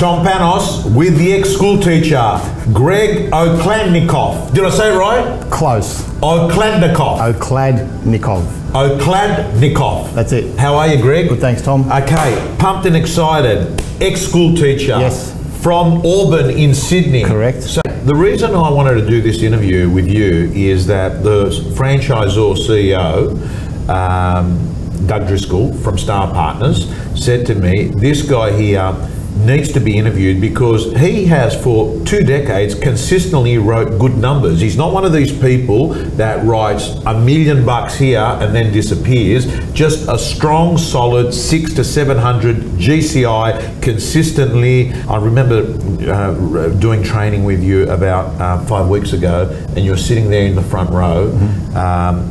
Tom Panos with the ex-school teacher, Greg Okladnikov. Did I say it right? Close. Okladnikov. Okladnikov. Okladnikov. That's it. How are you, Greg? Good, thanks, Tom. Okay, pumped and excited. Ex-school teacher. Yes. From Auburn in Sydney. Correct. So the reason I wanted to do this interview with you is that the franchisor CEO, Doug Driscoll from Star Partners, said to me, this guy here needs to be interviewed because he has for 2 decades consistently wrote good numbers. He's not one of these people that writes $1 million here and then disappears. Just a strong, solid 600 to 700 GCI consistently. I remember doing training with you about 5 weeks ago, and you're sitting there in the front row,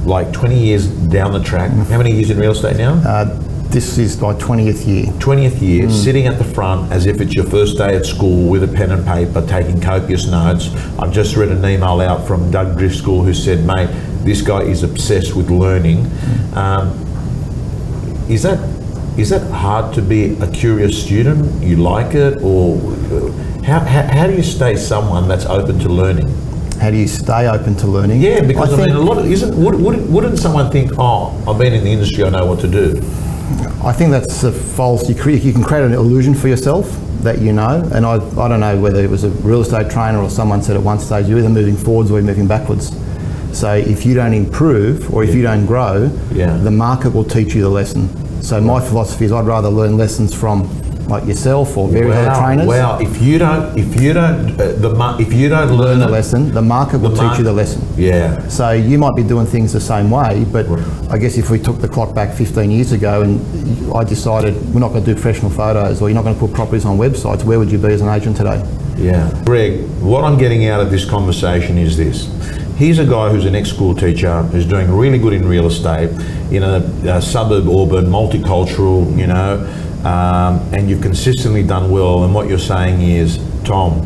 like 20 years down the track. How many years in real estate now? This is my 20th year. 20th year, sitting at the front as if it's your first day at school with a pen and paper, taking copious notes. I've just read an email out from Doug Driscoll who said, mate, this guy is obsessed with learning. Is that hard to be a curious student? You like it? Or how do you stay someone that's open to learning? How do you stay open to learning? Yeah, because I mean, a lot of, wouldn't someone think, oh, I've been in the industry, I know what to do? I think that's a false. You can create an illusion for yourself that you know, and I don't know whether it was a real estate trainer or someone said at one stage, you're either moving forwards or you're moving backwards. So if you don't improve or if you don't grow, the market will teach you the lesson. So my philosophy is I'd rather learn lessons from like yourself or various other trainers. Wow! If you don't learn the lesson, the market will teach you the lesson. Yeah. So you might be doing things the same way, but I guess if we took the clock back 15 years ago and I decided we're not going to do professional photos or you're not going to put properties on websites, where would you be as an agent today? Yeah. Greg, what I'm getting out of this conversation is this. He's a guy who's an ex-school teacher, who's doing really good in real estate, in a suburb Auburn, multicultural, you know, and you've consistently done well. And what you're saying is, Tom,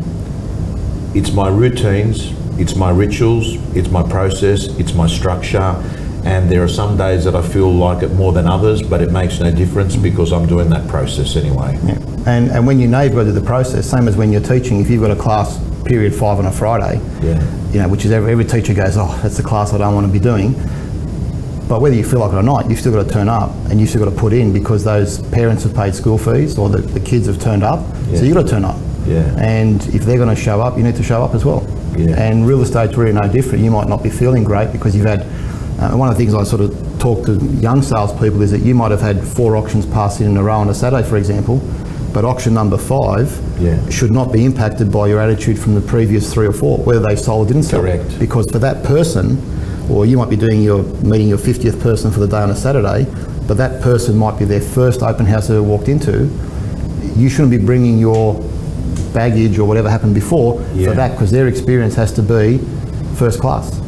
it's my routines, it's my rituals, it's my process, it's my structure. And there are some days that I feel like it more than others, but it makes no difference because I'm doing that process anyway. Yeah. And when you know you've got to do the process, same as when you're teaching, if you've got a class period 5 on a Friday, you know, which is every teacher goes, oh, that's the class I don't want to be doing. But whether you feel like it or not, you've still got to turn up and you've still got to put in because those parents have paid school fees or the kids have turned up. So you've got to turn up. And if they're going to show up, you need to show up as well. And real estate's really no different. You might not be feeling great because you've had, one of the things I sort of talk to young salespeople is that you might have had 4 auctions passed in a row on a Saturday, for example, but auction number 5 should not be impacted by your attitude from the previous 3 or 4, whether they sold or didn't sell. Correct. Because for that person, or you might be meeting your 50th person for the day on a Saturday, but that person might be their first open house they ever walked into. You shouldn't be bringing your baggage or whatever happened before for that, because their experience has to be first class.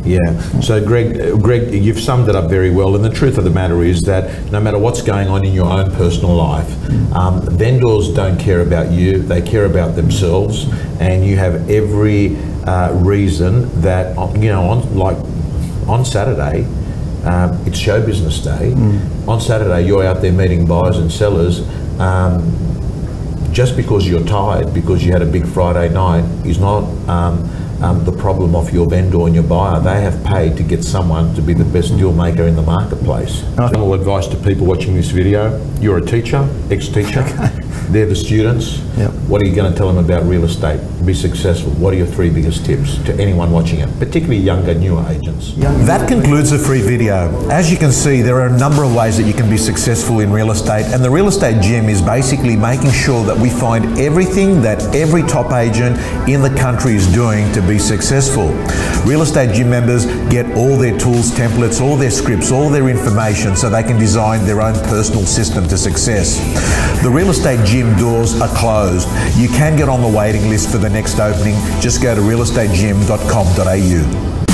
So Greg, you've summed it up very well, and the truth of the matter is that no matter what's going on in your own personal life, vendors don't care about you, they care about themselves, and you have every reason that, you know, on Saturday, it's show business day. On Saturday, you're out there meeting buyers and sellers. Just because you're tired, because you had a big Friday night, is not the problem of your vendor and your buyer. They have paid to get someone to be the best deal maker in the marketplace. Final advice to people watching this video: you're a teacher, ex-teacher. They're the students. What are you going to tell them about real estate? Be successful. What are your 3 biggest tips to anyone watching it, particularly younger, newer agents? That concludes the free video. As you can see, there are a number of ways that you can be successful in real estate, and the Real Estate Gym is basically making sure that we find everything that every top agent in the country is doing to be successful. Real Estate Gym members get all their tools, templates, all their scripts, all their information so they can design their own personal system to success. The Real Estate Gym doors are closed. You can get on the waiting list for the next opening. Just go to realestategym.com.au.